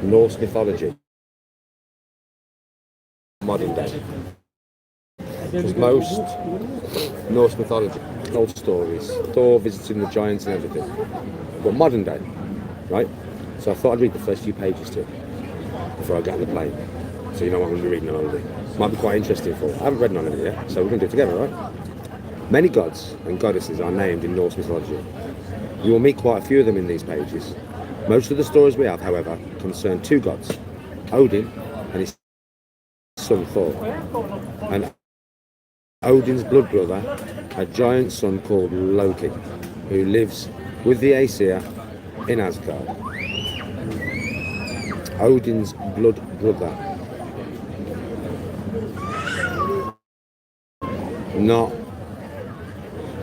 Norse mythology, modern day. Because most Norse mythology, old stories, Thor visiting the giants and everything, but modern day, right? So I thought I'd read the first few pages to you before I get on the plane, so you know what I'm going to be reading on holiday. Might be quite interesting for you. I haven't read none of it yet, so we're going to do it together, right? Many gods and goddesses are named in Norse mythology. You will meet quite a few of them in these pages. Most of the stories we have, however, concern two gods, Odin and his son Thor, and Odin's blood brother, a giant son called Loki, who lives with the Aesir in Asgard. Odin's blood brother, not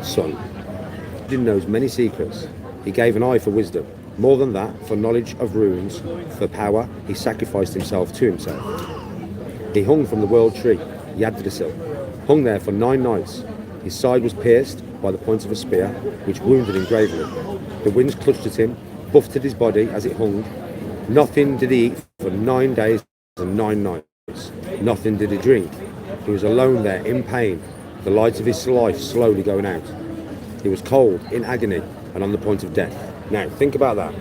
son. Odin knows many secrets. He gave an eye for wisdom. More than that, for knowledge of runes, for power, he sacrificed himself to himself. He hung from the world tree, Yggdrasil, hung there for 9 nights. His side was pierced by the point of a spear, which wounded him gravely. The winds clutched at him, buffeted his body as it hung. Nothing did he eat for 9 days and 9 nights. Nothing did he drink. He was alone there in pain, the light of his life slowly going out. He was cold, in agony, and on the point of death. Now, think about that.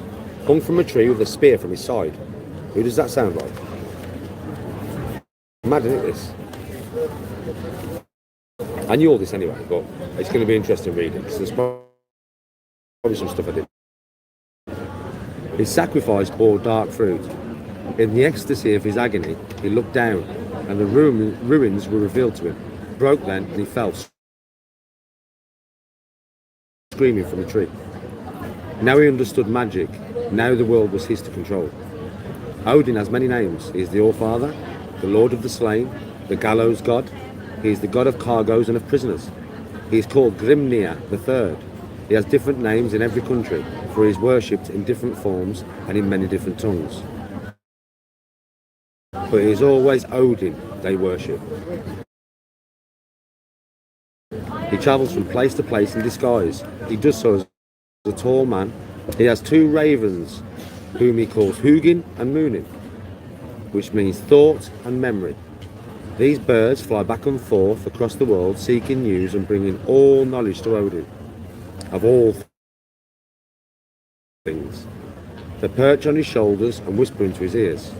Hung from a tree with a spear from his side. Who does that sound like? Mad, isn't it, this? I knew all this anyway, but it's going to be interesting reading, because there's probably some stuff I did. His sacrifice bore dark fruit. In the ecstasy of his agony, he looked down, and the ruins were revealed to him. Broke then, and he fell, screaming from the tree. Now he understood magic. Now the world was his to control. Odin has many names. He is the All-Father, the Lord of the Slain, the Gallows God. He is the god of cargoes and of prisoners. He is called Grimnir III. He has different names in every country, for he is worshipped in different forms and in many different tongues. But it is always Odin they worship. He travels from place to place in disguise. He does so as a tall man. He has 2 ravens, whom he calls Hugin and Munin, which means thought and memory. These birds fly back and forth across the world, seeking news and bringing all knowledge to Odin, of all things. They perch on his shoulders and whisper into his ears.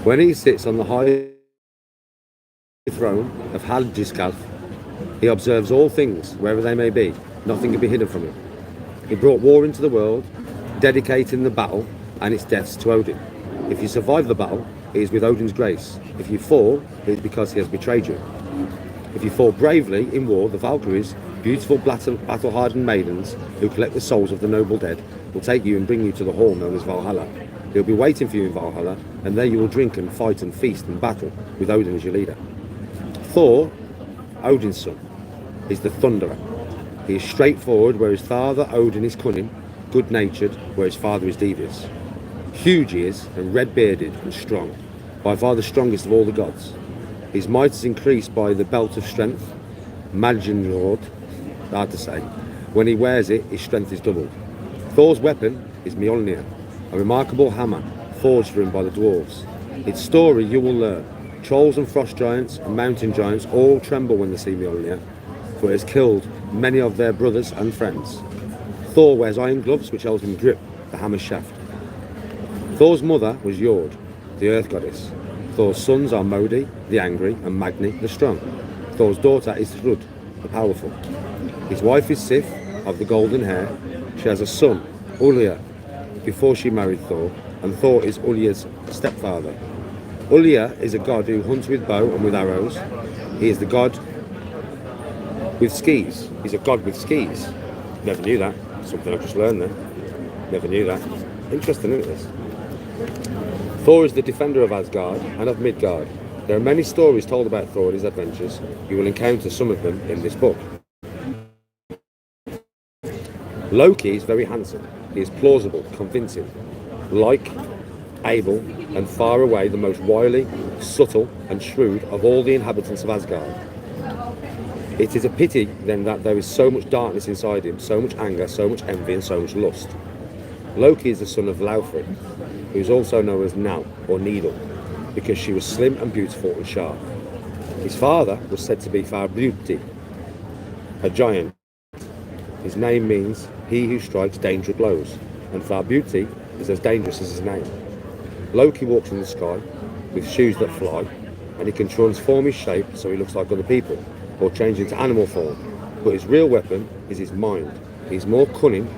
When he sits on the high throne of Haldiskalf, he observes all things, wherever they may be. Nothing can be hidden from him. He brought war into the world, dedicating the battle and its deaths to Odin. If you survive the battle, it is with Odin's grace. If you fall, it is because he has betrayed you. If you fall bravely in war, the Valkyries, beautiful battle-hardened maidens who collect the souls of the noble dead, will take you and bring you to the hall known as Valhalla. They'll be waiting for you in Valhalla, and there you will drink and fight and feast and battle with Odin as your leader. Thor, Odin's son, is the Thunderer. He is straightforward, where his father Odin is cunning, good-natured, where his father is devious. Huge he is, and red-bearded and strong, by far the strongest of all the gods. His might is increased by the belt of strength, Magnjord, hard to say. When he wears it, his strength is doubled. Thor's weapon is Mjolnir, a remarkable hammer forged for him by the dwarves. Its story you will learn. Trolls and frost giants and mountain giants all tremble when they see Mjolnir, for it has killed many of their brothers and friends. Thor wears iron gloves which help him grip the hammer's shaft. Thor's mother was Jord, the earth goddess. Thor's sons are Modi, the angry, and Magni, the strong. Thor's daughter is Thrud, the powerful. His wife is Sif, of the golden hair. She has a son, Ullr, before she married Thor, and Thor is Ullr's stepfather. Ullr is a god who hunts with bow and with arrows. He is the god with skis. He's a god with skis. Never knew that. Something I've just learned there. Never knew that. Interesting, isn't it, this? Thor is the defender of Asgard and of Midgard. There are many stories told about Thor and his adventures. You will encounter some of them in this book. Loki is very handsome. He is plausible, convincing, like, able, and far away the most wily, subtle, and shrewd of all the inhabitants of Asgard. It is a pity then that there is so much darkness inside him, so much anger, so much envy, and so much lust. Loki is the son of Laufey, who is also known as Now or Needle, because she was slim and beautiful and sharp. His father was said to be Farbuti, a giant. His name means he who strikes dangerous blows, and Farbuti is as dangerous as his name. Loki walks in the sky with shoes that fly, and he can transform his shape so he looks like other people, or change into animal form. But his real weapon is his mind. He's more cunning,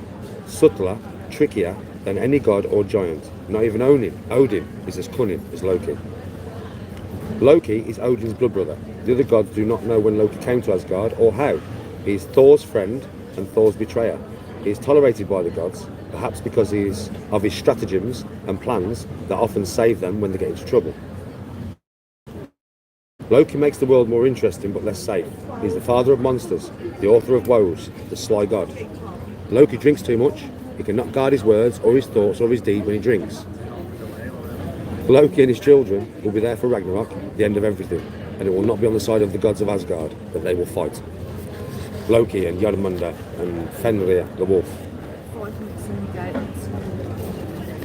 subtler, trickier than any god or giant. Not even Odin is as cunning as Loki. Loki is Odin's blood brother. The other gods do not know when Loki came to Asgard or how. He is Thor's friend and Thor's betrayer. He is tolerated by the gods, perhaps because of his stratagems and plans that often save them when they get into trouble. Loki makes the world more interesting but less safe. He's the father of monsters, the author of woes, the sly god. Loki drinks too much. He cannot guard his words or his thoughts or his deed when he drinks. Loki and his children will be there for Ragnarok, the end of everything, and it will not be on the side of the gods of Asgard, but they will fight. Loki and Jormungandr and Fenrir the wolf.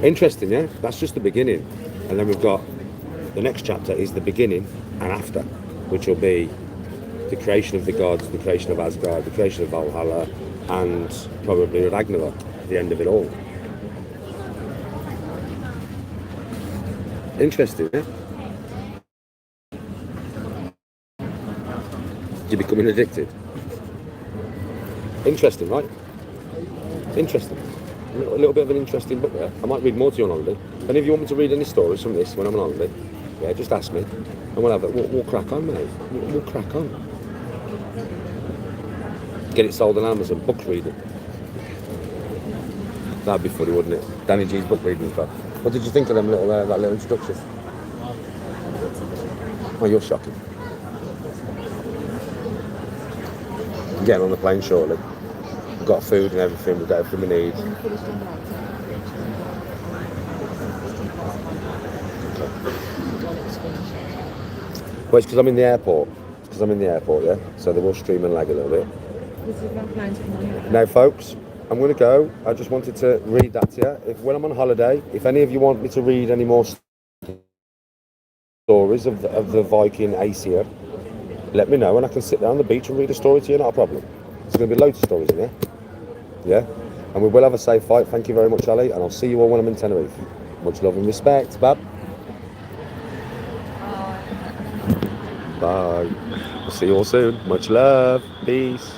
Interesting, yeah? That's just the beginning. And then we've got the next chapter is the beginning and after, which will be the creation of the gods, the creation of Asgard, the creation of Valhalla, and probably Ragnarok, the end of it all. Interesting, eh? You're becoming addicted. Interesting, right? Interesting. A little bit of an interesting book there. I might read more to you on holiday. If any of you want me to read any stories from this when I'm on holiday, yeah, just ask me. And we'll have it. We'll crack on, mate. We'll crack on. Get it sold on Amazon. Book reading. That'd be funny, wouldn't it? Danny G's book reading club. What did you think of them little that little introduction? Oh, you're shocking. I'm getting on the plane shortly. We've got food and everything. We've got everything we need. Well, it's because I'm in the airport. Yeah. So they will stream and lag a little bit. Now, folks, I'm going to go. I just wanted to read that to you. When I'm on holiday, if any of you want me to read any more stories of the Viking Aesir, let me know and I can sit down on the beach and read a story to you, not a problem. There's going to be loads of stories in here. Yeah? And we will have a safe flight. Thank you very much, Ali, and I'll see you all when I'm in Tenerife. Much love and respect, Bab. Bye. I'll see you all soon. Much love. Peace.